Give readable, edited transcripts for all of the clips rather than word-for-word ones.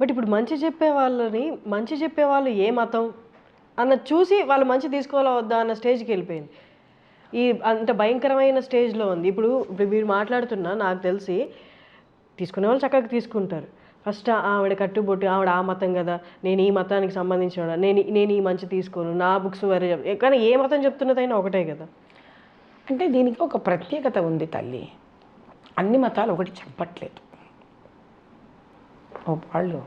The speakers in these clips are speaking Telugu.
బట్ ఇప్పుడు మంచి చెప్పేవాళ్ళు ఏ మతం అన్నది చూసి వాళ్ళు మంచి తీసుకోవాలా వద్దా అన్న స్టేజ్కి వెళ్ళిపోయింది. ఈ అంత భయంకరమైన స్టేజ్లో ఉంది. ఇప్పుడు మీరు మాట్లాడుతున్నా నాకు తెలిసి తీసుకునే వాళ్ళు చక్కగా తీసుకుంటారు. ఫస్ట్ ఆవిడ కట్టుబొట్టు, ఆవిడ ఆ మతం కదా, నేను ఈ మతానికి సంబంధించిన నేను ఈ మంచి తీసుకోను, నా బుక్స్ వేరే. కానీ ఏ మతం చెప్తున్నదైనా ఒకటే కదా. అంటే దీనికి ఒక ప్రత్యేకత ఉంది తల్లి. అన్ని మతాలు ఒకటి చెప్పట్లేదు. ఓ వాళ్ళు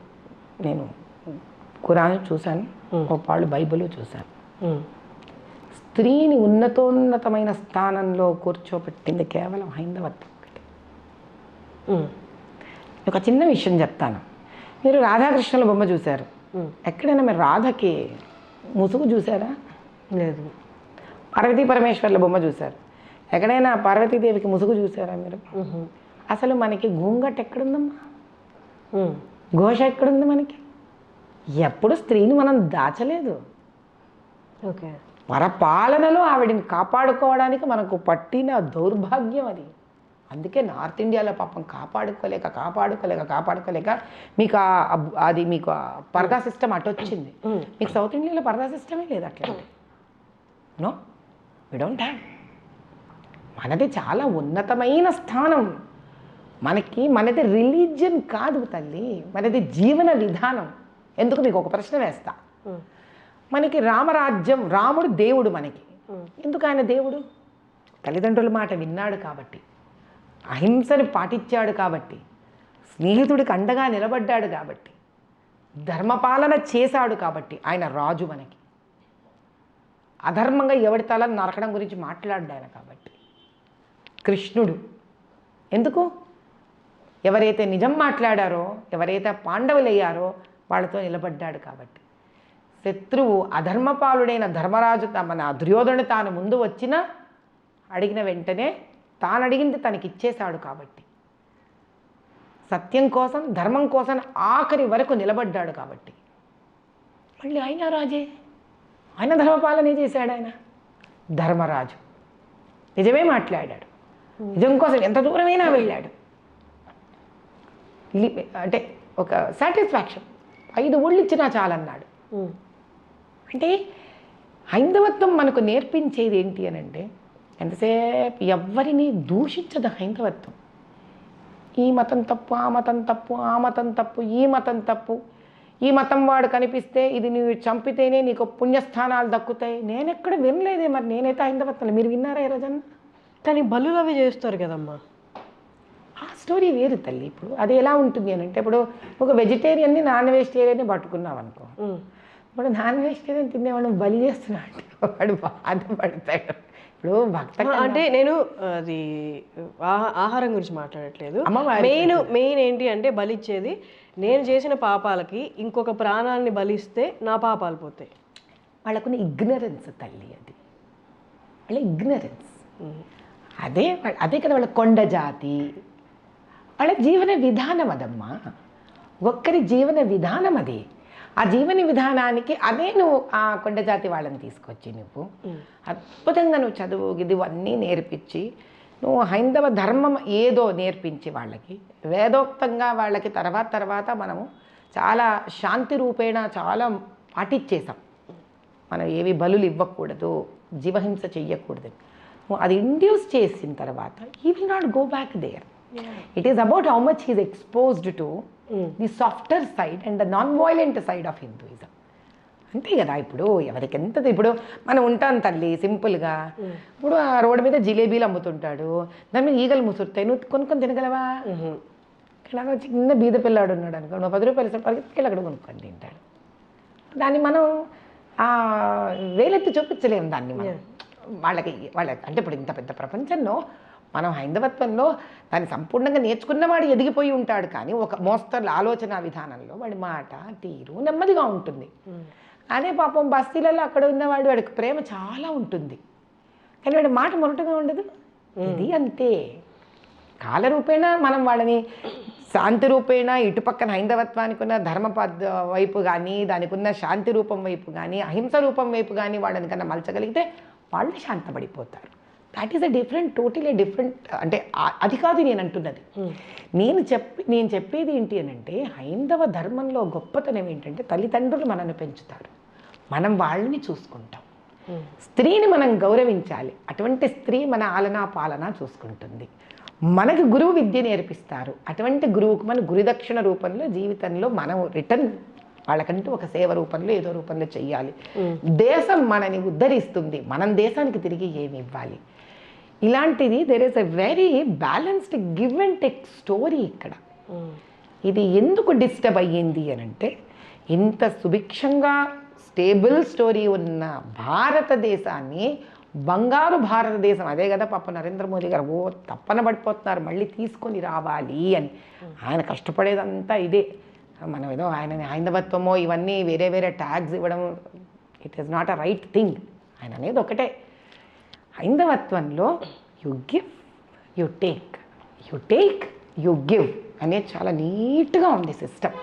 నేను ఖురాన్ చూశాను, ఓ వాళ్ళు బైబిల్ చూశాను. స్త్రీని ఉన్నతోన్నతమైన స్థానంలో కూర్చోబెట్టింది కేవలం హైందవత్వం. ఒక చిన్న విషయం చెప్తాను. మీరు రాధాకృష్ణుల బొమ్మ చూశారు, ఎక్కడైనా మీరు రాధకి ముసుగు చూసారా? లేదు. పార్వతీ పరమేశ్వర్ల బొమ్మ చూశారు, ఎక్కడైనా పార్వతీదేవికి ముసుగు చూసారా మీరు? అసలు మనకి గూంగట్ ఎక్కడుందమ్మా? ఘోష ఎక్కడుంది మనకి? ఎప్పుడు స్త్రీని మనం దాచలేదు. ఓకే, పరపాలనలో ఆవిడని కాపాడుకోవడానికి మనకు పట్టిన దౌర్భాగ్యం అది. అందుకే నార్త్ ఇండియాలో పాపం కాపాడుకోలేక మీకు అది మీకు పరదా సిస్టమ్ అటు వచ్చింది. మీకు సౌత్ ఇండియాలో పరదా సిస్టమే లేదు. అట్లా నో, వి డోంట్ హ్యావ్. మనది చాలా ఉన్నతమైన స్థానం. మనది రిలీజియన్ కాదు తల్లి, మనది జీవన విధానం. ఎందుకు మీకు ఒక ప్రశ్న వేస్తా. మనకి రామరాజ్యం, రాముడు దేవుడు మనకి. ఎందుకు ఆయన దేవుడు? తల్లిదండ్రుల మాట విన్నాడు కాబట్టి, అహింసని పాటించాడు కాబట్టి, స్నేహితుడికి అండగా నిలబడ్డాడు కాబట్టి, ధర్మపాలన చేశాడు కాబట్టి ఆయన రాజు మనకి. అధర్మంగా ఎవడి తలని నరకడం గురించి మాట్లాడాడు కాబట్టి. కృష్ణుడు ఎందుకు? ఎవరైతే నిజం మాట్లాడారో, ఎవరైతే పాండవులయ్యారో వాళ్ళతో నిలబడ్డాడు కాబట్టి. శత్రువు అధర్మపాలుడైన ధర్మరాజు మన దుర్యోధనుడు తాను ముందు వచ్చినా అడిగిన వెంటనే తాను అడిగింది తనకి ఇచ్చేశాడు కాబట్టి. సత్యం కోసం, ధర్మం కోసం ఆఖరి వరకు నిలబడ్డాడు కాబట్టి. మళ్ళీ ఆయన రాజే, ఆయన ధర్మపాలనే చేశాడు. ఆయన ధర్మరాజు నిజమే మాట్లాడాడు, నిజం కోసం ఎంత దూరమైనా వెళ్ళాడు. అంటే ఒక సాటిస్ఫాక్షన్, 5 ఊళ్ళు ఇచ్చినా చాలన్నాడు. అంటే హైందవత్వం మనకు నేర్పించేది ఏంటి అని అంటే, ఎంతసేపు ఎవరిని దూషించదు హైందవత్వం. ఈ మతం తప్పు, ఆ మతం తప్పు, ఆ మతం తప్పు, ఈ మతం తప్పు, ఈ మతం వాడు కనిపిస్తే ఇది నువ్వు చంపితేనే నీకు పుణ్యస్థానాలు దక్కుతాయి. నేనెక్కడ వినలేదే. మరి నేనైతే హైందవత్వం, మీరు విన్నారా ఈ రోజన్నా? కానీ బలులు అవి చేస్తారు కదమ్మా. ఆ స్టోరీ వేరు తల్లి. ఇప్పుడు అది ఎలా ఉంటుంది అని అంటే, ఇప్పుడు ఒక వెజిటేరియన్ని నాన్ వెజిటేరియన్ని పట్టుకున్నాం అనుకో, ఇప్పుడు నాన్ వెజిటేరియన్ తినేవాడు బలి చేస్తున్నాడు, వాడు బాధపడతాడు. ఇప్పుడు భక్త అంటే నేను అది ఆహారం గురించి మాట్లాడట్లేదు. మెయిన్ ఏంటి అంటే, బలిచ్చేది నేను చేసిన పాపాలకి ఇంకొక ప్రాణాలని బలిస్తే నా పాపాలు పోతాయి. వాళ్ళకున్న ఇగ్నరెన్స్ తల్లి, అది వాళ్ళ ఇగ్నరెన్స్. అదే కదా వాళ్ళ కొండ జాతి, వాళ్ళ జీవన విధానం అదమ్మా. ఒక్కరి జీవన విధానం అది. ఆ జీవన విధానానికి అదే నువ్వు ఆ కొండ జాతి వాళ్ళని తీసుకొచ్చి నువ్వు అద్భుతంగా నువ్వు చదువు ఇవన్నీ నేర్పించి, నువ్వు హైందవ ధర్మం ఏదో నేర్పించి వాళ్ళకి వేదోక్తంగా వాళ్ళకి తర్వాత మనము చాలా శాంతి రూపేణ చాలా పాటించేసాం. మనం ఏవి బలులు ఇవ్వకూడదు, జీవహింస చెయ్యకూడదు. అది ఇండ్యూస్ చేసిన తర్వాత he will not go back there. It is about how much he's exposed to the softer side and the non violent side of Hinduism. అంతే కదా. ఇప్పుడు ఎవరికి ఎంత, ఇప్పుడు మనం ఉంటాం తల్లి సింపుల్గా. ఇప్పుడు ఆ రోడ్డు మీద జిలేబీలు అమ్ముతుంటాడు, దాని మీద ఈగలు ముసురుతాయి, నువ్వు కొనుక్కొని తినగలవా? ఇలాగ చిన్న బీద పిల్లాడు ఉన్నాడు అనుకో, నువ్వు 10 రూపాయలు పరిగెత్తుకెళ్ళి అక్కడ కొనుక్కొని తింటాడు. దాన్ని మనం వేలెత్తి చూపించలేము దాన్ని మనం వాళ్ళకి అంటే ఇప్పుడు ఇంత పెద్ద ప్రపంచంలో మనం హైందవత్వంలో దాన్ని సంపూర్ణంగా నేర్చుకున్నవాడు ఎదిగిపోయి ఉంటాడు. కానీ ఒక మోస్తరు ఆలోచన విధానంలో వాడి మాట తీరు నెమ్మదిగా ఉంటుంది. అదే పాపం బస్తీలలో అక్కడ ఉన్నవాడు, వాడికి ప్రేమ చాలా ఉంటుంది కానీ వాడి మాట మొరటుగా ఉండదు. ఇది అంతే. కాలరూపేణ మనం వాళ్ళని శాంతి రూపేణ ఇటుపక్కన హైందవత్వానికి ఉన్న ధర్మ వైపు కానీ, దానికి ఉన్న శాంతి రూపం వైపు కానీ, అహింస రూపం వైపు కానీ వాళ్ళని కన్నా మలచగలిగితే వాళ్ళు శాంతపడిపోతారు. That is totally different. అంటే అది కాదు నేను అంటున్నది. నేను చెప్పేది ఏంటి అని అంటే, హైందవ ధర్మంలో గొప్పతనం ఏంటంటే తల్లిదండ్రులు మనల్ని పెంచుతారు, మనం వాళ్ళని చూసుకుంటాం. స్త్రీని మనం గౌరవించాలి, అటువంటి స్త్రీ మన ఆలనా పాలన చూసుకుంటుంది. మనకు గురువు విద్య నేర్పిస్తారు, అటువంటి గురువుకు మన గురుదక్షిణ రూపంలో జీవితంలో మనం రిటర్న్ వాళ్ళకంటూ ఒక సేవ రూపంలో ఏదో రూపంలో చెయ్యాలి. దేశం మనని ఉద్ధరిస్తుంది, మనం దేశానికి తిరిగి ఏమి ఇవ్వాలి. ఇలాంటిది there is a very balanced give and take story ఇక్కడ. ఇది ఎందుకు డిస్టర్బ్ అయ్యింది అని అంటే, ఇంత సుభిక్షంగా స్టేబుల్ స్టోరీ ఉన్న భారతదేశాన్ని, బంగారు భారతదేశం, అదే కదా పాప నరేంద్ర మోదీ గారు తప్పన పడిపోతున్నారు మళ్ళీ తీసుకొని రావాలి అని. ఆయన కష్టపడేదంతా ఇదే. మనం ఏదో ఆయన హైందవత్వమో ఇవన్నీ వేరే వేరే ట్యాగ్స్ ఇవ్వడం, it is not a right thing. ఆయన అనేది ఒకటే, హైందవత్వంలో you give you take, you take you give అనేది చాలా నీట్గా ఉంది సిస్టమ్.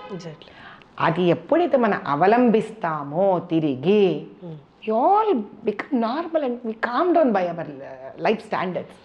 అది ఎప్పుడైతే మనం అవలంబిస్తామో తిరిగి, you all become normal and we calm down by our life standards.